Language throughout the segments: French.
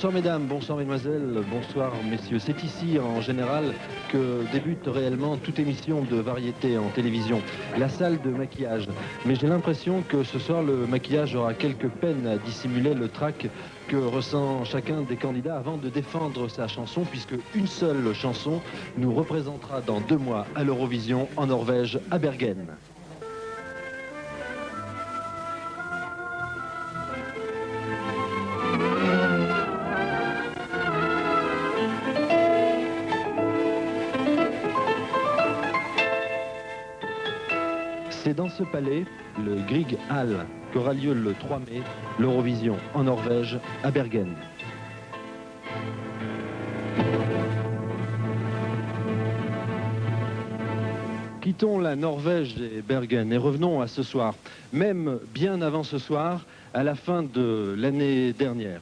Bonsoir mesdames, bonsoir mesdemoiselles, bonsoir messieurs. C'est ici en général que débute réellement toute émission de variété en télévision, la salle de maquillage. Mais j'ai l'impression que ce soir le maquillage aura quelques peines à dissimuler le trac que ressent chacun des candidats avant de défendre sa chanson, puisque une seule chanson nous représentera dans 2 mois à l'Eurovision en Norvège, à Bergen. C'est dans ce palais, le Grieg Hall, qu'aura lieu le 3 mai, l'Eurovision en Norvège, à Bergen. Quittons la Norvège et Bergen et revenons à ce soir. Même bien avant ce soir, à la fin de l'année dernière,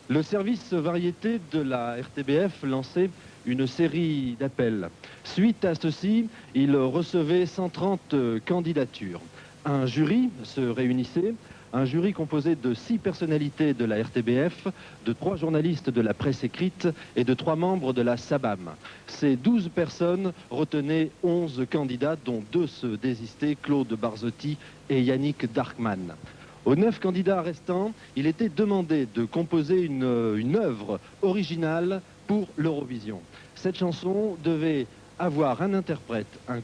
le service variété de la RTBF lançait une série d'appels. Suite à ceci, il recevait 130 candidatures. Un jury se réunissait, un jury composé de 6 personnalités de la RTBF, de 3 journalistes de la presse écrite et de 3 membres de la SABAM. Ces 12 personnes retenaient 11 candidats, dont 2 se désistaient, Claude Barzotti et Yannick Darkman. Aux 9 candidats restants, il était demandé de composer une œuvre originale pour l'Eurovision. Cette chanson devait avoir un interprète, un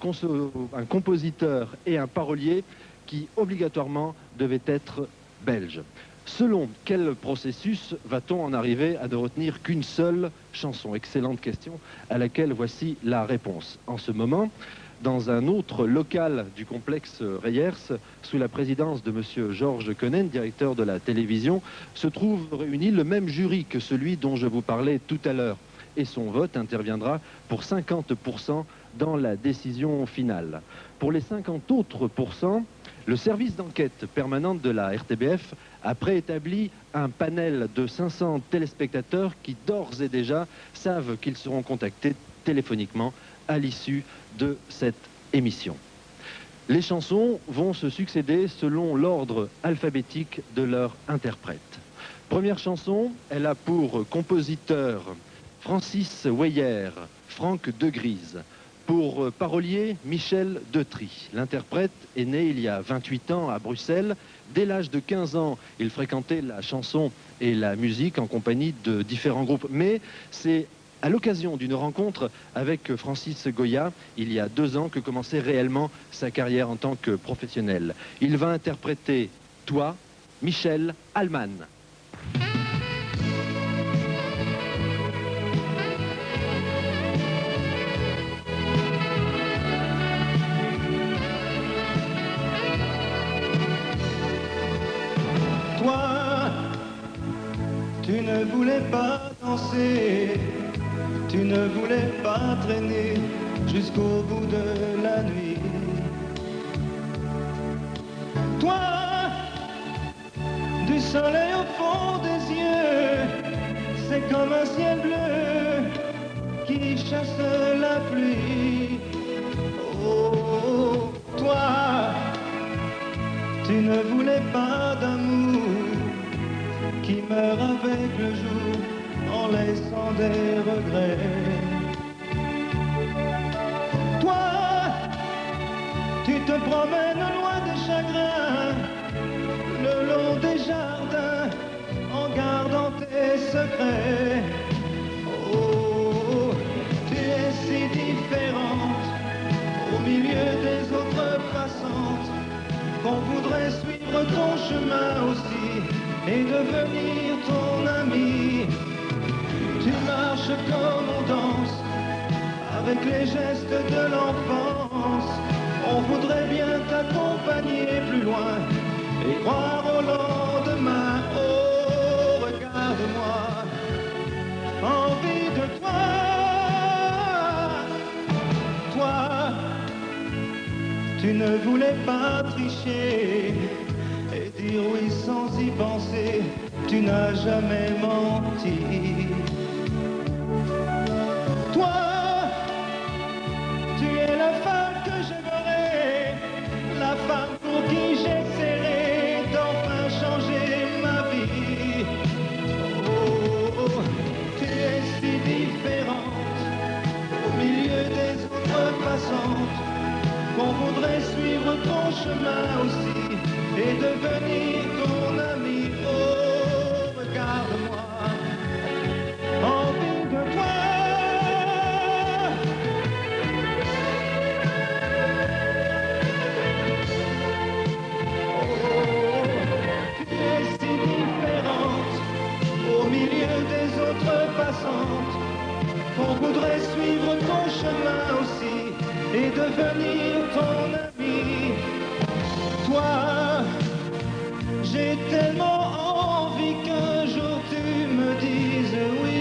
compositeur et un parolier qui obligatoirement devaient être belges. Selon quel processus va-t-on en arriver à ne retenir qu'une seule chanson? Excellente question à laquelle voici la réponse. En ce moment, dans un autre local du complexe Reyers, sous la présidence de M. Georges Koenen, directeur de la télévision, se trouve réuni le même jury que celui dont je vous parlais tout à l'heure. Et son vote interviendra pour 50% dans la décision finale. Pour les 50 autres pourcents, le service d'enquête permanente de la RTBF a préétabli un panel de 500 téléspectateurs qui d'ores et déjà savent qu'ils seront contactés téléphoniquement à l'issue de cette émission. Les chansons vont se succéder selon l'ordre alphabétique de leur interprète. Première chanson, elle a pour compositeur Francis Weyer, Franck De Gries. Pour parolier, Michel Detry. L'interprète est né il y a 28 ans à Bruxelles. Dès l'âge de 15 ans, il fréquentait la chanson et la musique en compagnie de différents groupes. Mais c'est à l'occasion d'une rencontre avec Francis Goya, il y a 2 ans, que commençait réellement sa carrière en tant que professionnel. Il va interpréter « Toi », Michel Allman. Toi, tu ne voulais pas danser, tu ne voulais pas traîner jusqu'au bout de la nuit. Toi, du soleil au fond des yeux, c'est comme un ciel bleu qui chasse la pluie. Oh, toi, tu ne voulais pas d'amour qui meurt avec le jour en laissant des regrets. Toi, tu te promènes loin des chagrins, le long des jardins, en gardant tes secrets. Oh, tu es si différente au milieu des autres passantes, qu'on voudrait suivre ton chemin aussi et devenir ton ami. Tu marches comme on danse, avec les gestes de l'enfance. On voudrait bien t'accompagner plus loin et croire au lendemain. Oh, regarde-moi, envie de toi. Toi, tu ne voulais pas tricher et dire oui sans y penser, tu n'as jamais menti. Toi, tu es la femme que j'aimerais, la femme pour qui j'essaierai d'enfin changer ma vie. Oh, ton chemin aussi et devenir ton ami. Oh, regarde-moi, envie de toi. Au milieu des autres passantes, on voudrait suivre ton chemin aussi et devenir ton ami. Toi, j'ai tellement envie qu'un jour tu me dises oui.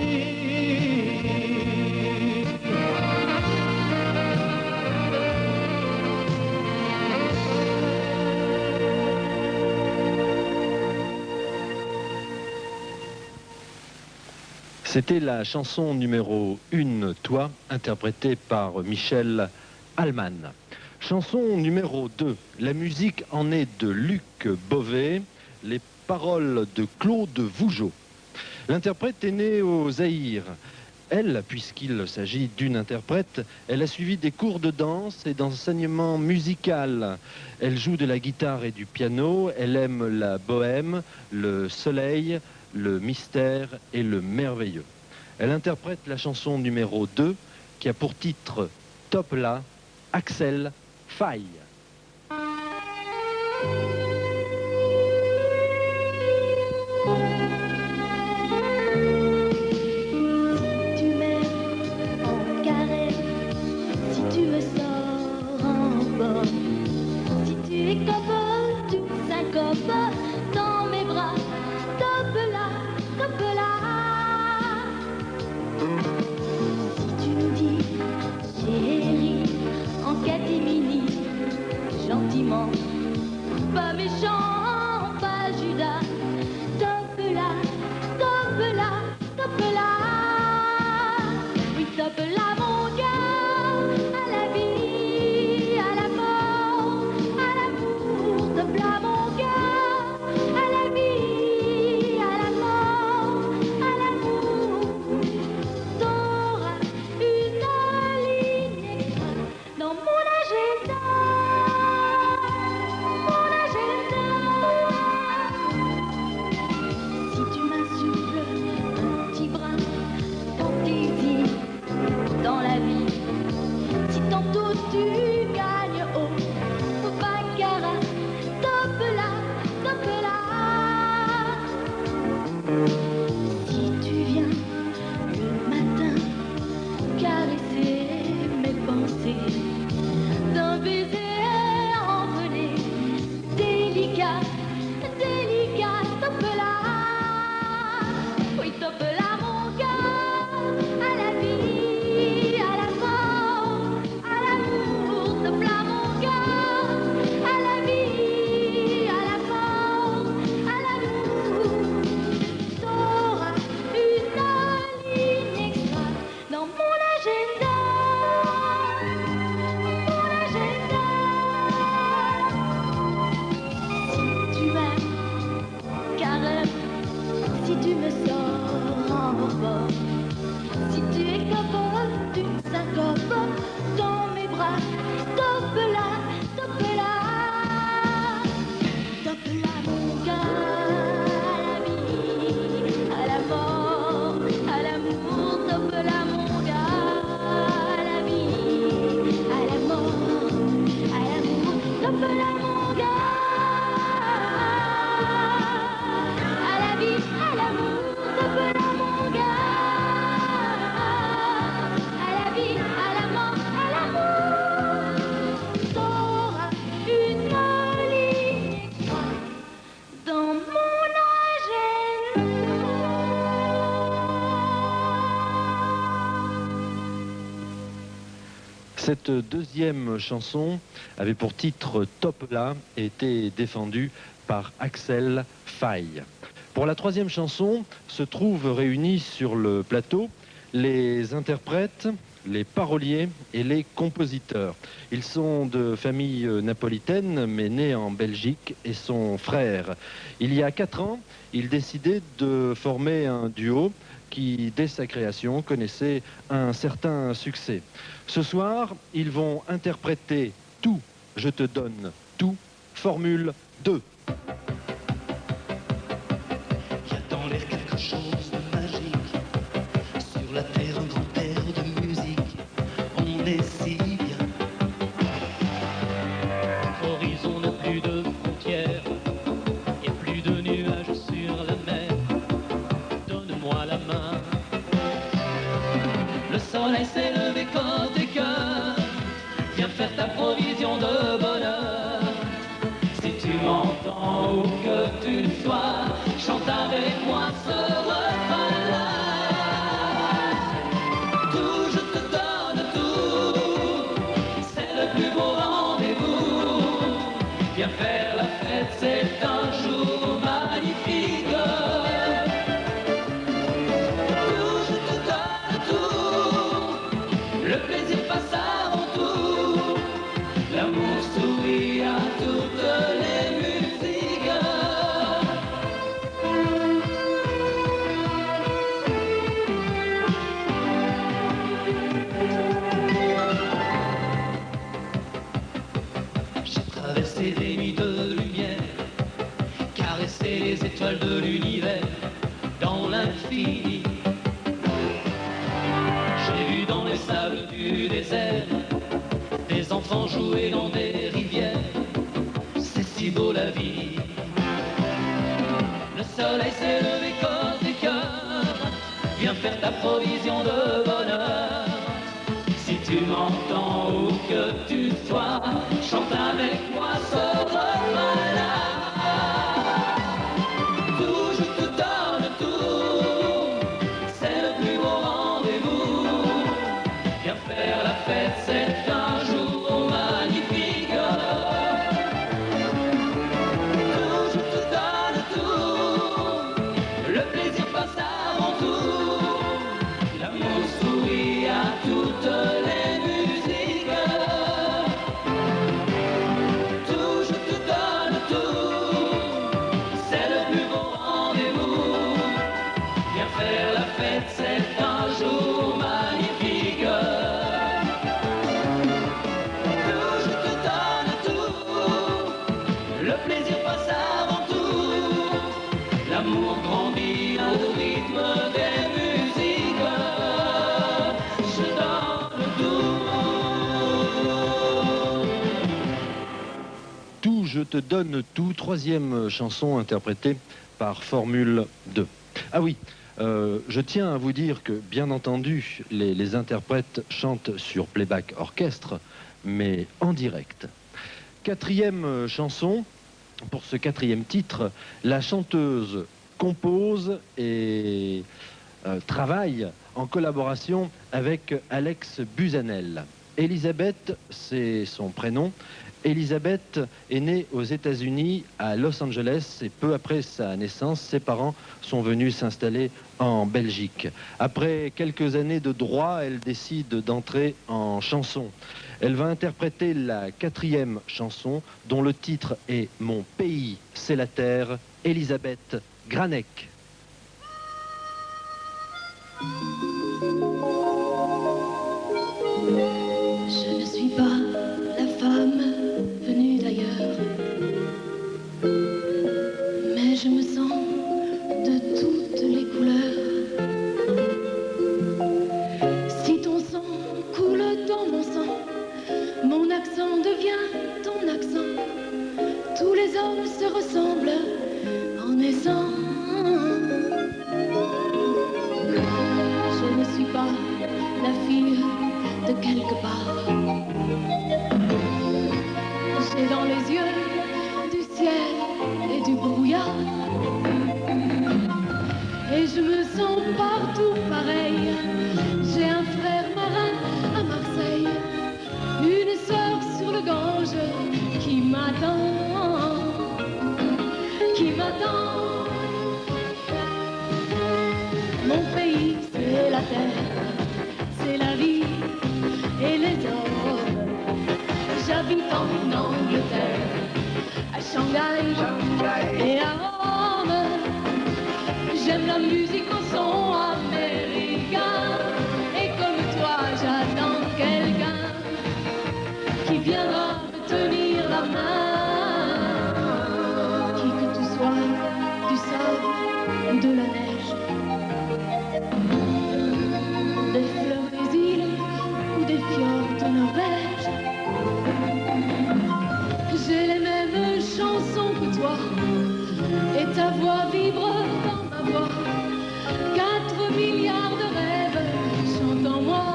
C'était la chanson numéro 1, Toi, interprétée par Michel Allman. Chanson numéro 2, la musique en est de Luc Beauvais, les paroles de Claude Vougeot. L'interprète est née au Zaïre. Elle, puisqu'il s'agit d'une interprète, elle a suivi des cours de danse et d'enseignement musical. Elle joue de la guitare et du piano, elle aime la bohème, le soleil, le mystère et le merveilleux. Elle interprète la chanson numéro 2 qui a pour titre Top là, Axel Faye. Dans mes bras, top là, top là. Si tu me dis, chérie, en catimini, gentiment, pas méchant, pas Judas, top là, top là, top là. Oui, top là, mon gars, à la vie, à la mort, à l'amour, top là, mon gars. D'un baiser envolé, délicat, délicat, top là. Oui, top là, mon gars, à la vie, à la mort, à l'amour, top là, mon gars, à la vie, à la mort, à l'amour. T'auras une ligne extra dans mon agenda. Si tu me sors en bord, si tu es capable d'une syncope dans mes bras, top là, top là, top là, mon gars, à la vie, à la mort, à l'amour, top là, mon gars, à la vie, à la mort, à l'amour, top là, mon gars. Cette deuxième chanson avait pour titre Top là et était défendue par Axel Faye. Pour la troisième chanson, se trouvent réunis sur le plateau les interprètes, les paroliers et les compositeurs. Ils sont de famille napolitaine, mais nés en Belgique et sont frères. Il y a 4 ans, ils décidaient de former un duo qui, dès sa création, connaissait un certain succès. Ce soir, ils vont interpréter Tout, je te donne tout, Formule 2. Il y a dans l'air quelque chose de magique. Sur la terre, un grand air de musique. On est si bien. L'horizon n'a plus de frontières, y a plus de nuages sur la mer. Donne-moi la main. Le soleil s'est levé côté cœur. Viens faire ta provision de bonheur. Si tu m'entends où que tu sois, chante avec moi ce refrain-là. Tout, je te donne tout, c'est le plus beau rendez-vous. Viens faire la fête, c'est un jour magnifique. Tout, je te donne tout, le plaisir passe avant tout. L'amour sourit à toutes les musiques. J'ai traversé des nuits de lumière, caressé les étoiles de l'univers dans l'infini. J'ai vu dans les sables du désert des enfants jouer dans des rivières. C'est si beau la vie. Le soleil s'est levé côté cœur. Viens faire ta provision de bonheur. Si tu m'entends où que tu sois, chante avec moi ce refrain-là. Tout, je te donne tout, c'est le plus beau rendez-vous. Viens faire la fête, c'est un jour magnifique. Tout, je te donne tout, le plaisir passe avant tout. L'amour sourit à toutes les musiques. Tout, je te donne tout, c'est le plus beau rendez-vous. Viens faire la fête, c'est un jour magnifique. Tout, je te donne tout, le plaisir passe avant tout. L'amour grandit au rythme des musiques. Je donne tout. Tout, je te donne tout, troisième chanson interprétée par Formule 2. Ah oui, je tiens à vous dire que, bien entendu, les interprètes chantent sur playback orchestre, mais en direct. Quatrième chanson, pour ce quatrième titre, la chanteuse compose et travaille en collaboration avec Alex Buzanel. Elisabeth, c'est son prénom. Elisabeth est née aux États-Unis, à Los Angeles, et peu après sa naissance, ses parents sont venus s'installer en Belgique. Après quelques années de droit, elle décide d'entrer en chanson. Elle va interpréter la quatrième chanson, dont le titre est « Mon pays, c'est la terre », Elisabeth Granek. Je ne suis pas la femme venue d'ailleurs, mais je me sens de toutes les couleurs. Si ton sang coule dans mon sang, mon accent devient ton accent. Tous les hommes se ressemblent en naissant. Je ne suis pas la fille de quelque part. J'ai dans les yeux du ciel et du brouillard. Et je me sens partout pareil. J'ai un frère marin à Marseille, une sœur sur le Gange qui m'attend, qui m'attend. Mon pays, c'est la terre, c'est la vie et les hommes. J'habite en Angleterre, à Shanghai et à Rome. J'aime la musique au son américain. Et comme toi, j'attends quelqu'un qui viendra me tenir la main. fleuve ou de la neige, des fleurs des îles ou des fjords de Norvège. J'ai les mêmes chansons que toi et ta voix vibre dans ma voix. 4 milliards de rêves chantent en moi,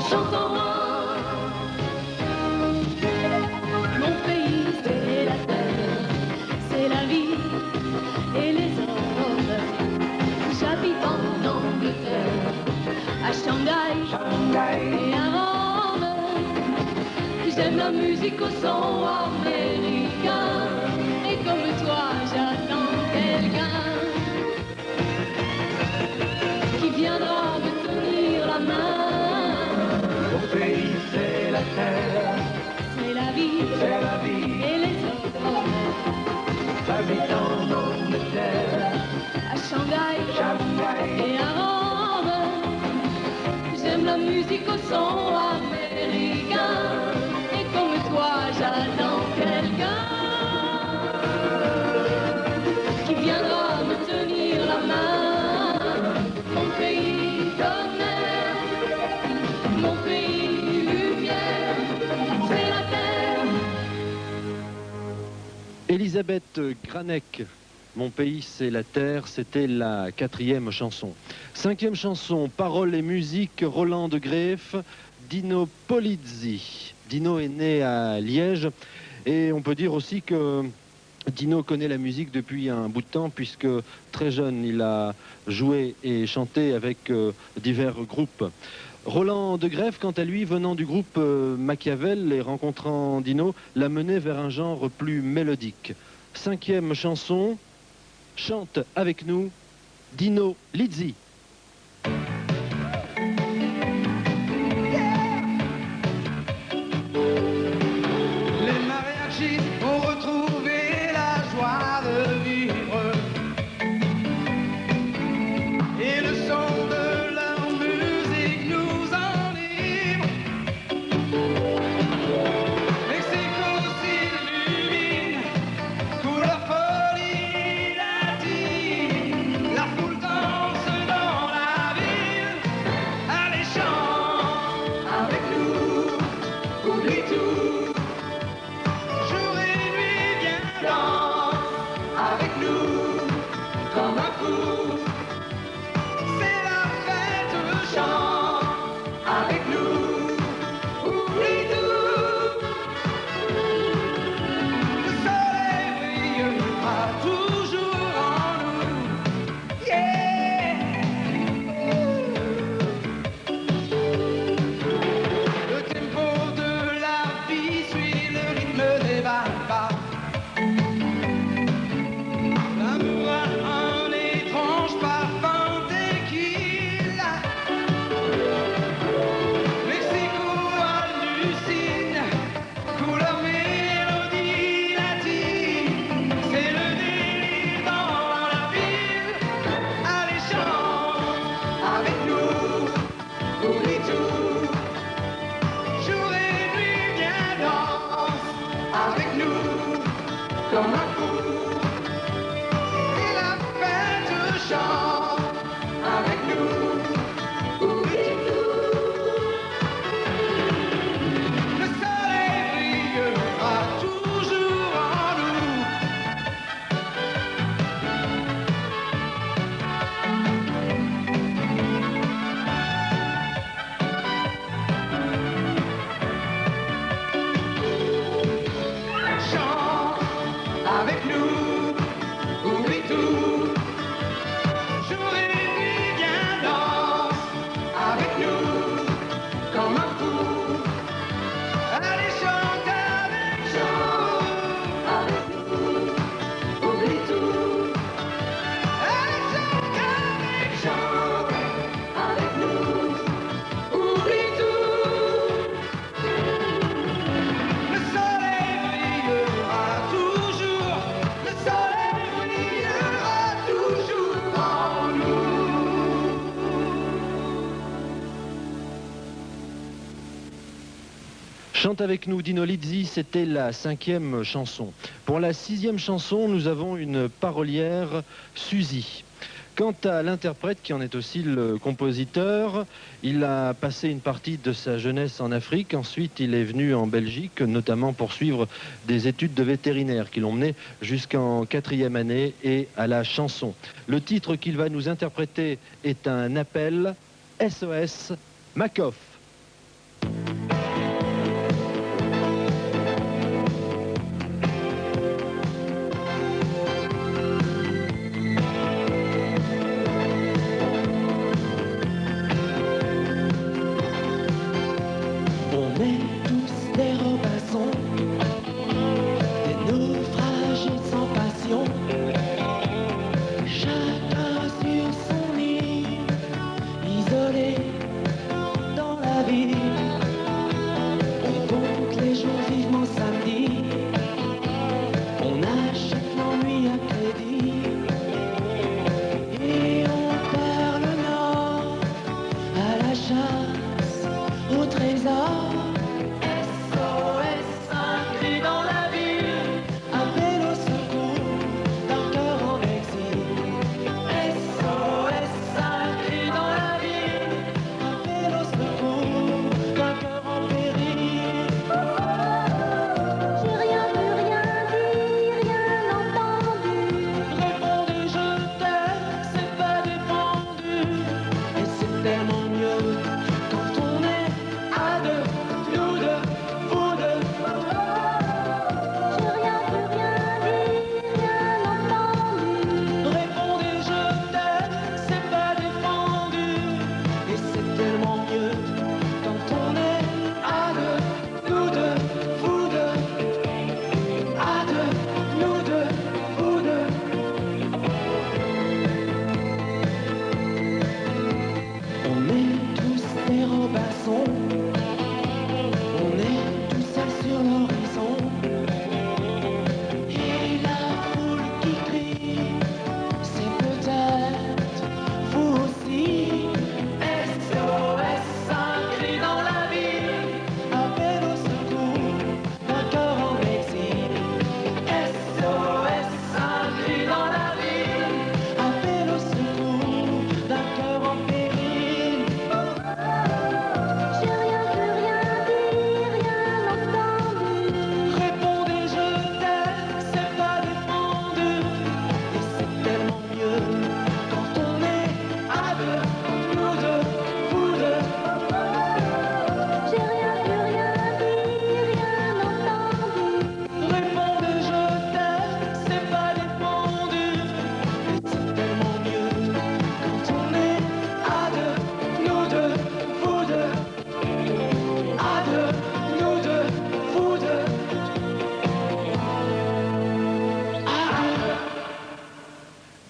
chante en moi. Mon pays c'est la terre, c'est la vie et les hommes. J'habite en Angleterre, à Shanghai et à Rome. J'aime la musique au son américain, et comme toi j'attends quelqu'un qui viendra me tenir la main. Mon pays c'est la terre, C'est la vie et les hommes. j'habite en Angleterre, À Shanghai et à Rome. J'aime la musique au son américain, et comme toi j'attends quelqu'un qui viendra me tenir la main. Mon pays de mer, mon pays de lumière, c'est la terre. Elisabeth Granek, Mon pays c'est la terre, c'était la 4e chanson. 5e chanson, paroles et musique, Roland de Greef, Dino Polizzi. Dino est né à Liège et on peut dire aussi que Dino connaît la musique depuis un bout de temps puisque très jeune il a joué et chanté avec divers groupes. Roland de Greef, quant à lui, venant du groupe Machiavel et rencontrant Dino, l'a mené vers un genre plus mélodique. 5e chanson, chante avec nous Dino Lizzi. les mariachis ont retrouvé la joie de vivre et le son de leur musique nous enivre. Mexico s'illumine, couleur folie latine, la foule danse dans Chante avec nous Dino Lizzi, c'était la 5e chanson. Pour la 6e chanson, nous avons une parolière, Suzy. Quant à l'interprète, qui en est aussi le compositeur, il a passé une partie de sa jeunesse en Afrique. Ensuite, il est venu en Belgique, notamment pour suivre des études de vétérinaire qui l'ont mené jusqu'en 4e année et à la chanson. Le titre qu'il va nous interpréter est un appel, SOS Makoff.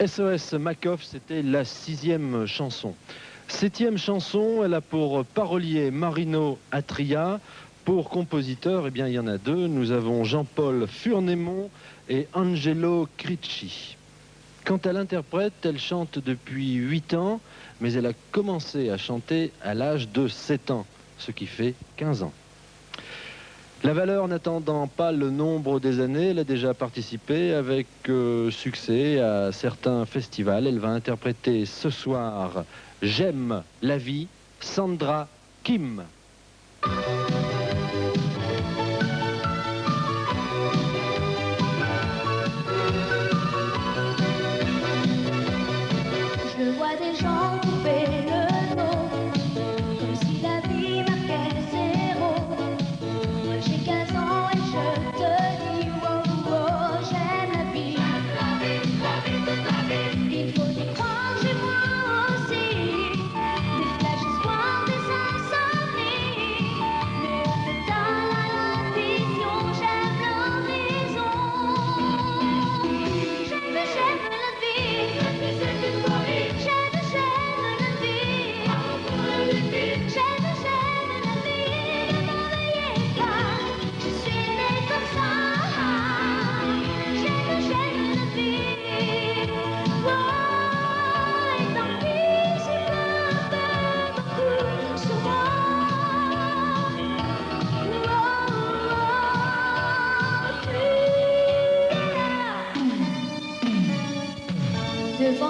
SOS Makoff, c'était la 6e chanson. 7e chanson, elle a pour parolier Marino Atria. Pour compositeur, eh bien, il y en a 2. Nous avons Jean-Paul Furnémont et Angelo Cricci. Quant à l'interprète, elle chante depuis 8 ans, mais elle a commencé à chanter à l'âge de 7 ans, ce qui fait 15 ans. La valeur n'attendant pas le nombre des années, elle a déjà participé avec succès à certains festivals. Elle va interpréter ce soir « J'aime la vie », Sandra Kim. Je vois des gens couper le dos, comme si la vie marquait 0. Moi j'ai 15 ans et je te dis wow, wow, j'aime la vie. Il faut y croire chez moi aussi, des flashs espoirs, des insomnies.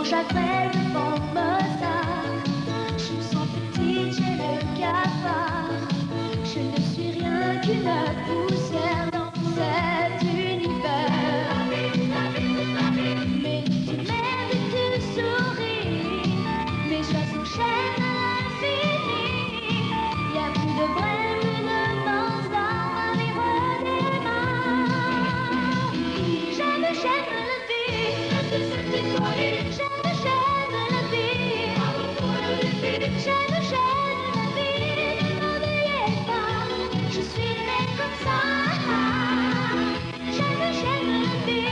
chagrin me forme ça. Je me sens petite, j'ai le cafard. Je ne suis rien qu'une poussière dans cet univers. Mais tu m'aimes et tu souris, mes joies s'enchaînent à l'infini. Y a plus de brèmes, de danse dans ma vie redémarre. J'aime la vie, j'aime la vie, j'aime la vie, ne m'ennuyez pas, je suis née comme ça. J'aime la vie.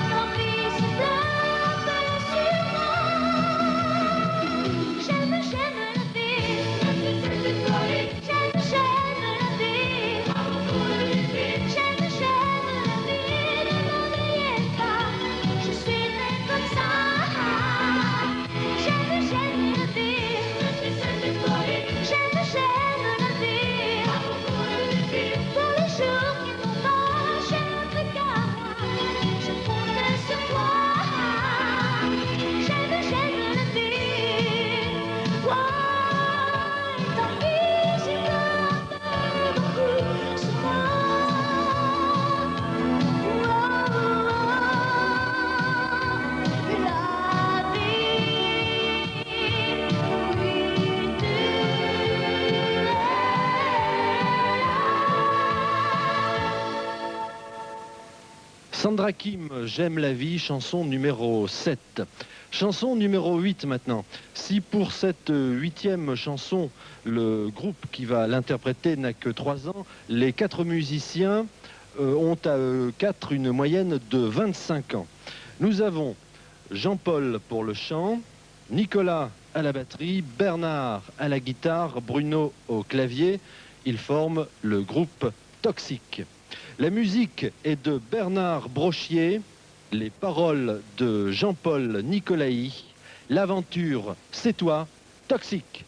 L'envie se flamme sur moi. J'aime la vie. Sandra Kim, J'aime la vie, chanson numéro 7. Chanson numéro 8 maintenant. Si pour cette 8e chanson, le groupe qui va l'interpréter n'a que 3 ans, les 4 musiciens ont à eux 4 une moyenne de 25 ans. Nous avons Jean-Paul pour le chant, Nicolas à la batterie, Bernard à la guitare, Bruno au clavier. Ils forment le groupe Toxique. La musique est de Bernard Brochier, les paroles de Jean-Paul Nicolaï. L'aventure, c'est toi, Toxique.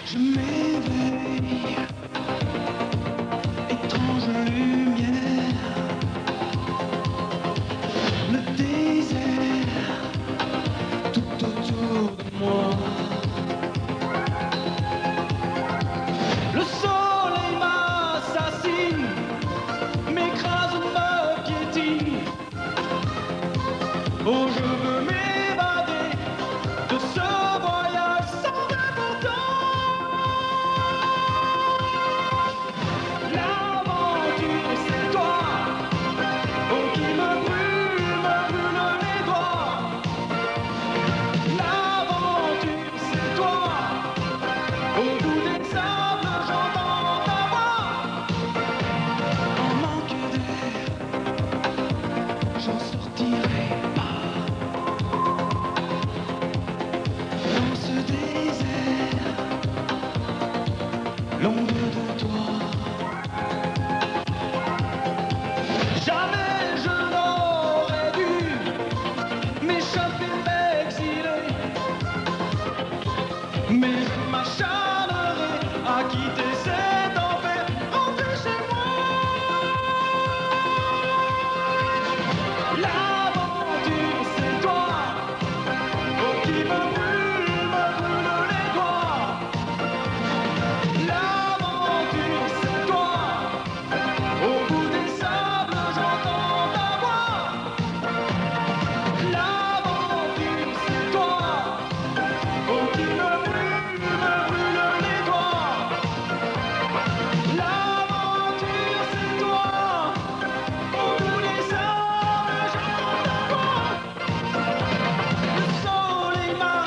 Je m'éveille, étrange lumière, le désert tout autour de moi. Le soleil m'assassine, m'écrase, me piétine. Oh, je veux m'évader de ce voyage sans important. L'aventure, c'est toi, oh, qui me brûle les doigts. L'aventure, c'est toi, au bout des sables, j'entends ta voix. En manque d'air, j'en sortirai pas. Dans ce désert, l'ombre de toi. Jamais je n'aurais dû m'échapper, m'exiler, mais je m'acharnerai à quitter cet enfer, rentrer chez moi. L'aventure, c'est toi, oh, qui me brûle les doigts. L'aventure, c'est toi, au bout des sables, j'entends ta voix. L'aventure, c'est toi, oh, qui me brûle les doigts. L'aventure, c'est toi, au bout des sables, j'entends ta voix. Le soleil m'assassine,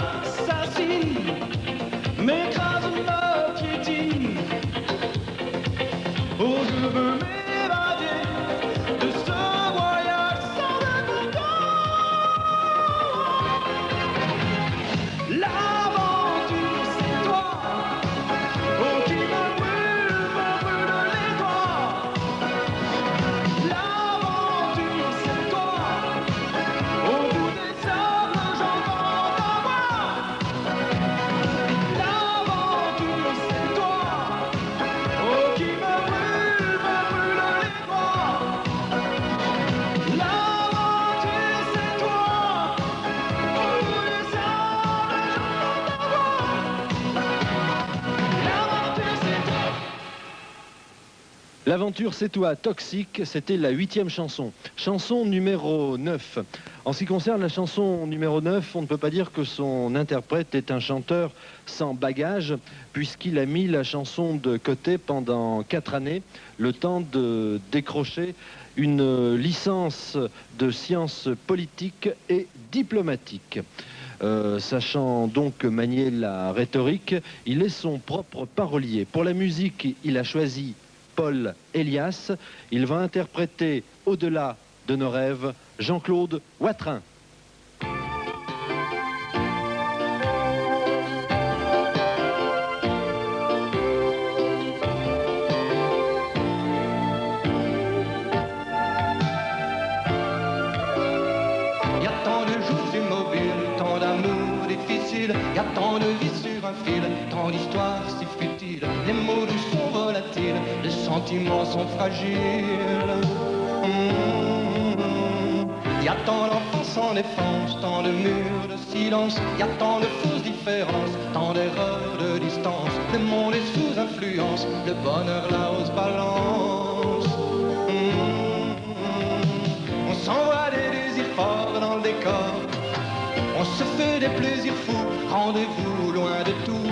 L'aventure, c'est toi, Toxique, c'était la 8e chanson. Chanson numéro 9. En ce qui concerne la chanson numéro 9, on ne peut pas dire que son interprète est un chanteur sans bagage, puisqu'il a mis la chanson de côté pendant 4 années, le temps de décrocher une licence de sciences politiques et diplomatiques. Sachant donc manier la rhétorique, il est son propre parolier. Pour la musique, il a choisi Paul Elias. Il va interpréter Au-delà de nos rêves, Jean-Claude Watrin. Y a tant de jours immobiles, tant d'amour difficile, y a tant de vie sur un fil, tant d'histoires si futiles. Les mots doux sont volatiles, les sentiments sont fragiles. Y a tant d'enfants sans défense, tant de murs de silence, y a tant de fausses différences, tant d'erreurs de distance. Le monde est sous influence, le bonheur là-haut se balance. On s'envoie des désirs forts dans le décor, on se fait des plaisirs fous, rendez-vous loin de tout.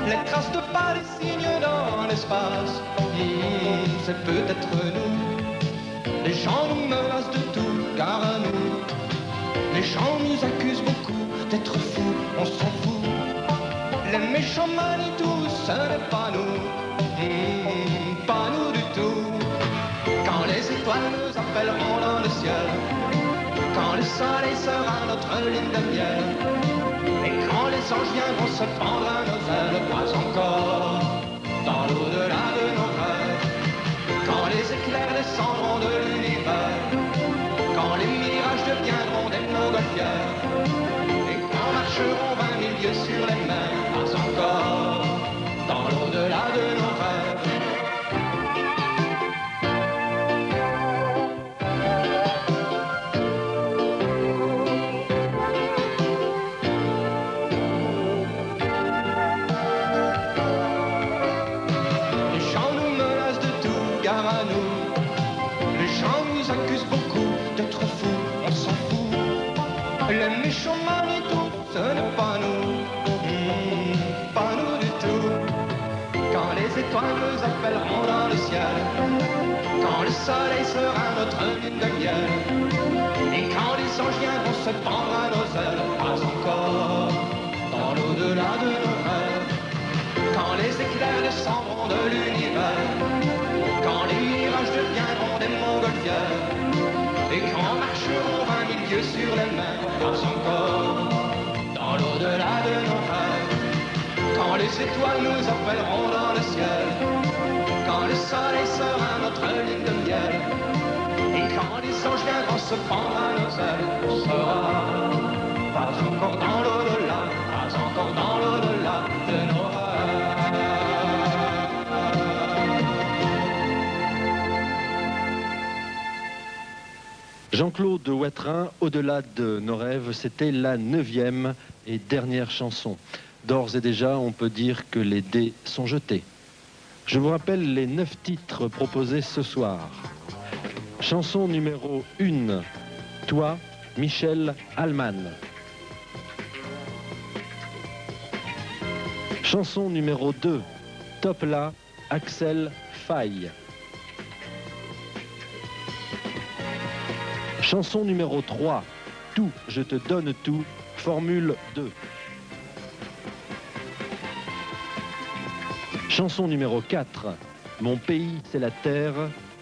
Les traces de pas, les signes dans l'espace, c'est peut-être nous. Les gens nous menacent de tout, car à nous, les gens nous accusent beaucoup d'être fous, on s'en fout. Les méchants manient tout, ce n'est pas nous, pas nous du tout. Quand les étoiles nous appelleront dans le ciel, quand le soleil sera notre ligne de miel, et quand les anges viendront se pendre à nos ailes, pas encore dans l'au-delà de nos rêves. Quand les éclairs descendront de l'univers, quand les mirages deviendront des montgolfières, et quand marcheront 20 000 lieues sur les mers, pas encore dans l'au-delà de nos rêves. Les méchants manient tout, ce n'est pas nous, pas nous du tout. Quand les étoiles nous appelleront dans le ciel, quand le soleil sera notre lune de miel, et quand les anges viendront se pendre à nos ailes, pas encore dans l'au-delà de nos rêves. Quand les éclairs descendront de l'univers, quand les mirages deviendront des montgolfières, et quand marcheront 20 000 lieues sur les mers, pas encore dans l'au-delà de nos rêves. Quand les étoiles nous appelleront dans le ciel, quand le soleil sera notre ligne de miel, et quand les anges viendront se pendre à nos ailes, on sera pas encore dans l'au-delà, pas encore dans l'au-delà de nos rêves. Jean-Claude Watrin, Au-delà de nos rêves, c'était la 9e et dernière chanson. D'ores et déjà, on peut dire que les dés sont jetés. Je vous rappelle les 9 titres proposés ce soir. Chanson numéro 1, Toi, Michel Allman. Chanson numéro 2, Top là, Axel Faye. Chanson numéro 3, Tout, je te donne tout, Formule 2. Chanson numéro 4, Mon pays c'est la terre,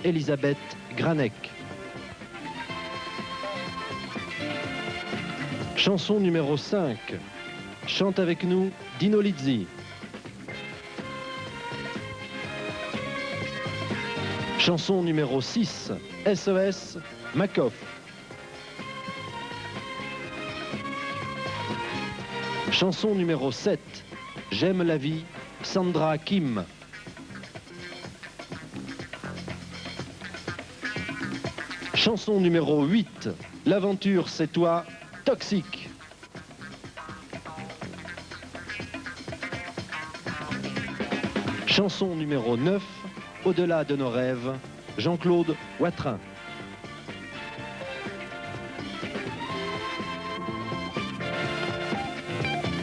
Elisabeth Granek. Chanson numéro 5, Chante avec nous, Dino Lizzi. Chanson numéro 6, SOS, Makoff. Chanson numéro 7, J'aime la vie, Sandra Kim. Chanson numéro 8, L'aventure c'est toi, Toxique. Chanson numéro 9, Au-delà de nos rêves, Jean-Claude Watrin.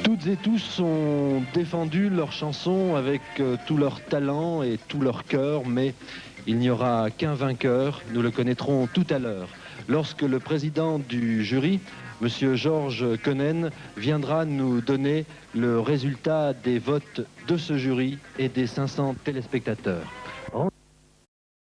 Toutes et tous ont défendu leur chanson avec tout leur talent et tout leur cœur, mais il n'y aura qu'un vainqueur, nous le connaîtrons tout à l'heure, lorsque le président du jury, M. Georges Koenen, viendra nous donner le résultat des votes de ce jury et des 500 téléspectateurs.